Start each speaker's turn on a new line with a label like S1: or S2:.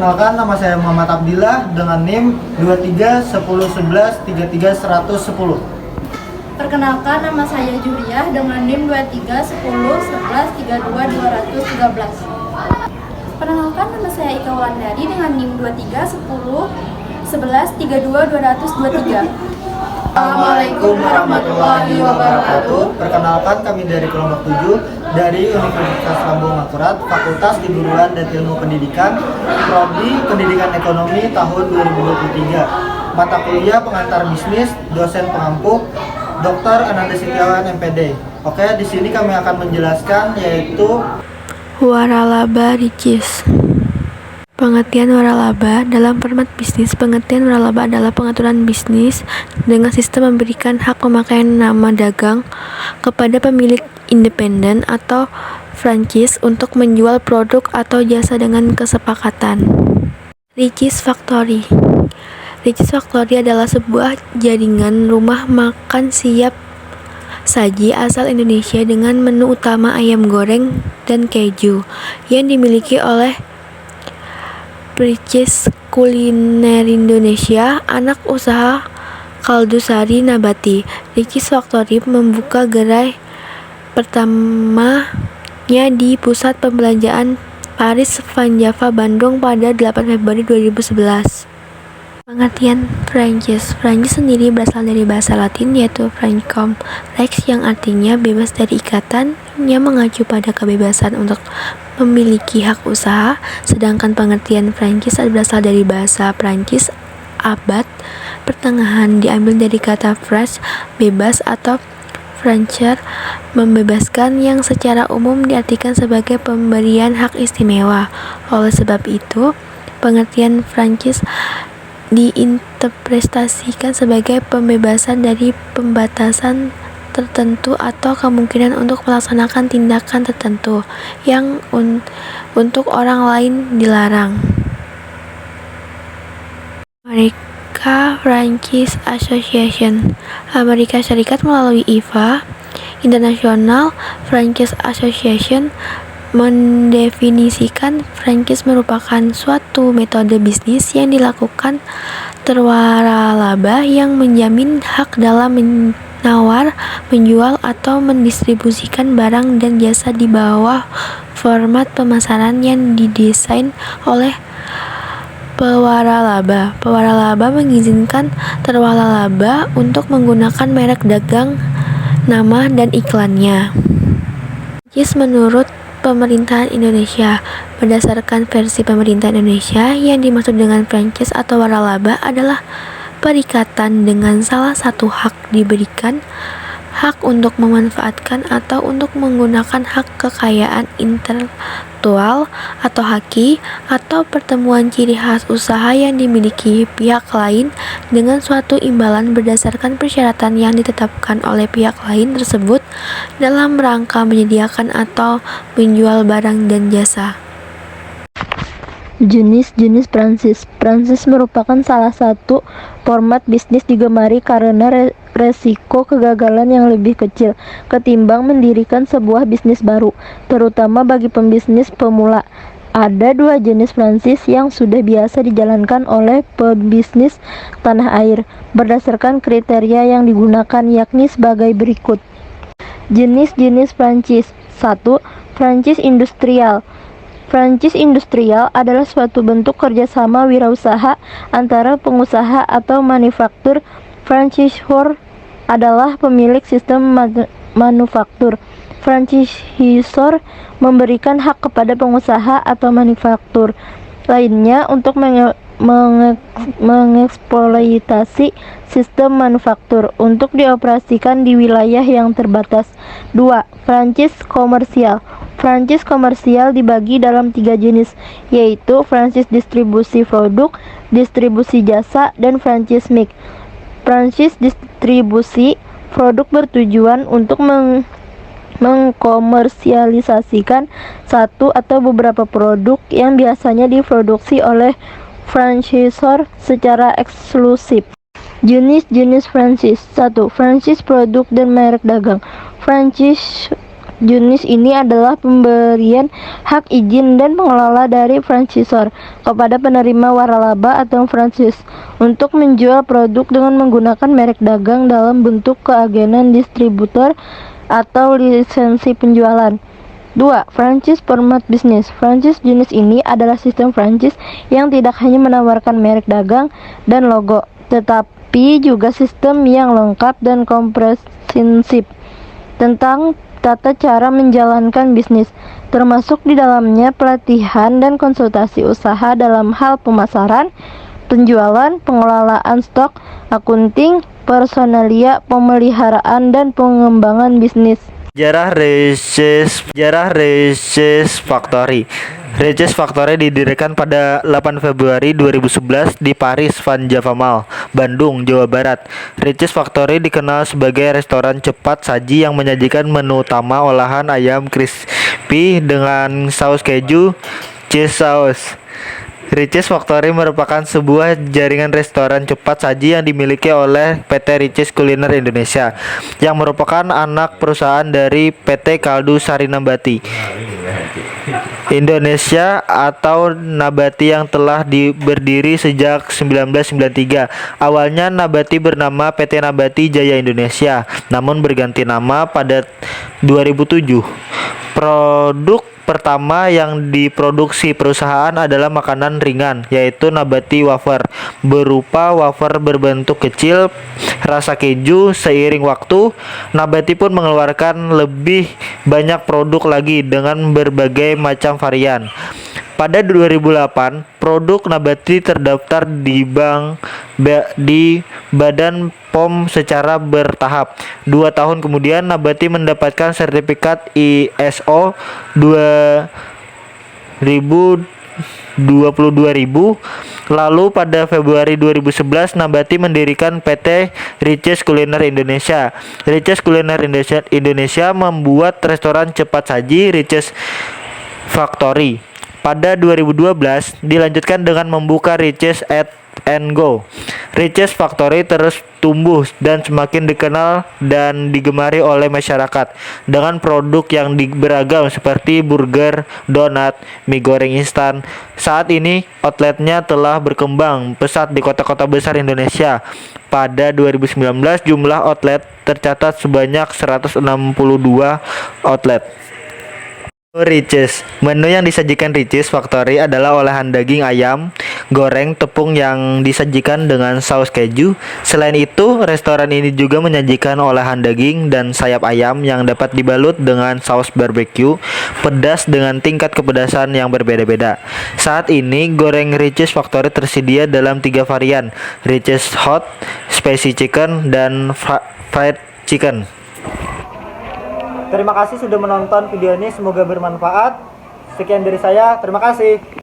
S1: Perkenalkan, nama saya Muhammad Abdillah dengan NIM 231011331110.
S2: Perkenalkan, nama saya Juliah dengan NIM 2310113213.
S3: Perkenalkan, nama saya Ika Wulandari dengan NIM 231011322223.
S1: Assalamualaikum warahmatullahi wabarakatuh. Perkenalkan, kami dari kelompok 7 dari Universitas Lambung Mangkurat, Fakultas Keguruan dan Ilmu Pendidikan, Prodi Pendidikan Ekonomi tahun 2023. Mata kuliah pengantar bisnis, dosen pengampu, Dr. Ananda Setiawan MPD. Oke, di sini kami akan menjelaskan yaitu
S4: waralaba ricis. Pengertian waralaba dalam format bisnis. Pengertian waralaba adalah pengaturan bisnis dengan sistem memberikan hak pemakaian nama dagang kepada pemilik independen atau franchise untuk menjual produk atau jasa dengan kesepakatan. Ricis Factory. Ricis Factory adalah sebuah jaringan rumah makan siap saji asal Indonesia dengan menu utama ayam goreng dan keju yang dimiliki oleh Ricis Kuliner Indonesia, anak usaha Kaldusari Nabati. Ricis Factory membuka gerai pertamanya di Pusat Perbelanjaan Paris Van Java, Bandung pada 8 Februari 2011. Pengertian franchise. Franchise sendiri berasal dari bahasa Latin yaitu francum lex yang artinya bebas dari ikatan, yang mengacu pada kebebasan untuk memiliki hak usaha. Sedangkan pengertian franchise berasal dari bahasa Prancis abad pertengahan, diambil dari kata franche, bebas, atau franchir, membebaskan, yang secara umum diartikan sebagai pemberian hak istimewa. Oleh sebab itu, pengertian franchise diinterpretasikan sebagai pembebasan dari pembatasan tertentu atau kemungkinan untuk melaksanakan tindakan tertentu yang untuk orang lain dilarang. Amerika Franchise Association. Amerika Serikat melalui IFA, International Franchise Association, mendefinisikan franchise merupakan suatu metode bisnis yang dilakukan terwaralaba yang menjamin hak dalam menawar, menjual, atau mendistribusikan barang dan jasa di bawah format pemasaran yang didesain oleh pewaralaba. Pewaralaba mengizinkan terwaralaba untuk menggunakan merek dagang, nama, dan iklannya. Franchise menurut Pemerintahan Indonesia. Berdasarkan versi Pemerintah Indonesia, yang dimaksud dengan franchise atau waralaba adalah perikatan dengan salah satu hak diberikan, hak untuk memanfaatkan atau untuk menggunakan hak kekayaan intelektual atau haki, atau pertemuan ciri khas usaha yang dimiliki pihak lain dengan suatu imbalan berdasarkan persyaratan yang ditetapkan oleh pihak lain tersebut dalam rangka menyediakan atau menjual barang dan jasa.
S5: Jenis-jenis franchise. Franchise merupakan salah satu format bisnis digemari karena resiko kegagalan yang lebih kecil ketimbang mendirikan sebuah bisnis baru, terutama bagi pembisnis pemula. Ada dua jenis franchise yang sudah biasa dijalankan oleh pebisnis tanah air berdasarkan kriteria yang digunakan, yakni sebagai berikut. Jenis-jenis franchise. 1. Franchise industrial. Franchise industrial adalah suatu bentuk kerjasama wirausaha antara pengusaha atau manufaktur. Franchisor adalah pemilik sistem manufaktur. Franchisor memberikan hak kepada pengusaha atau manufaktur lainnya untuk mengeksploitasi sistem manufaktur untuk dioperasikan di wilayah yang terbatas. 2. Franchise komersial. Franchise komersial dibagi dalam 3 jenis, yaitu franchise distribusi produk, distribusi jasa, dan franchise mix. Franchise distribusi produk bertujuan untuk mengkomersialisasikan satu atau beberapa produk yang biasanya diproduksi oleh franchisor secara eksklusif. Jenis-jenis franchise. 1. Franchise produk dan merek dagang. Franchise Jenis ini adalah pemberian hak izin dan pengelola dari franchisor kepada penerima waralaba atau franchise untuk menjual produk dengan menggunakan merek dagang dalam bentuk keagenan distributor atau lisensi penjualan. 2. Franchise format bisnis. Franchise jenis ini adalah sistem franchise yang tidak hanya menawarkan merek dagang dan logo, tetapi juga sistem yang lengkap dan komprehensif tentang tata cara menjalankan bisnis, termasuk di dalamnya pelatihan dan konsultasi usaha dalam hal pemasaran, penjualan, pengelolaan stok, akunting, personalia, pemeliharaan, dan pengembangan bisnis.
S6: Sejarah Riches Factory. Riches Factory didirikan pada 8 Februari 2011 di Paris Van Java Mall, Bandung, Jawa Barat. Riches Factory dikenal sebagai restoran cepat saji yang menyajikan menu utama olahan ayam crispy dengan saus keju, cheese sauce. Riches Factory merupakan sebuah jaringan restoran cepat saji yang dimiliki oleh PT Riches Kuliner Indonesia, yang merupakan anak perusahaan dari PT Kaldu Sari Nabati Indonesia atau Nabati yang telah berdiri sejak 1993. Awalnya Nabati bernama PT Nabati Jaya Indonesia, namun berganti nama pada 2007. Produk pertama yang diproduksi perusahaan adalah makanan ringan, yaitu Nabati Wafer, berupa wafer berbentuk kecil rasa keju. Seiring waktu, Nabati pun mengeluarkan lebih banyak produk lagi dengan berbagai macam varian. Pada 2008, produk Nabati terdaftar di Badan POM secara bertahap. 2 tahun kemudian, Nabati mendapatkan sertifikat ISO 22000. Lalu pada Februari 2011, Nabati mendirikan PT Riches Kuliner Indonesia. Riches Kuliner Indonesia membuat restoran cepat saji Riches Factory. Pada 2012 dilanjutkan dengan membuka Riches Eat and Go. Riches Factory terus tumbuh dan semakin dikenal dan digemari oleh masyarakat dengan produk yang beragam seperti burger, donat, mie goreng instan. Saat ini outletnya telah berkembang pesat di kota-kota besar Indonesia. Pada 2019 jumlah outlet tercatat sebanyak 162 outlet. Riches. Menu yang disajikan Riches Factory adalah olahan daging ayam goreng tepung yang disajikan dengan saus keju. Selain itu, restoran ini juga menyajikan olahan daging dan sayap ayam yang dapat dibalut dengan saus barbecue pedas dengan tingkat kepedasan yang berbeda-beda. Saat ini, goreng Riches Factory tersedia dalam 3 varian, Riches Hot, Spicy Chicken, dan Fried Chicken.
S1: Terima kasih sudah menonton video ini, semoga bermanfaat. Sekian dari saya, terima kasih.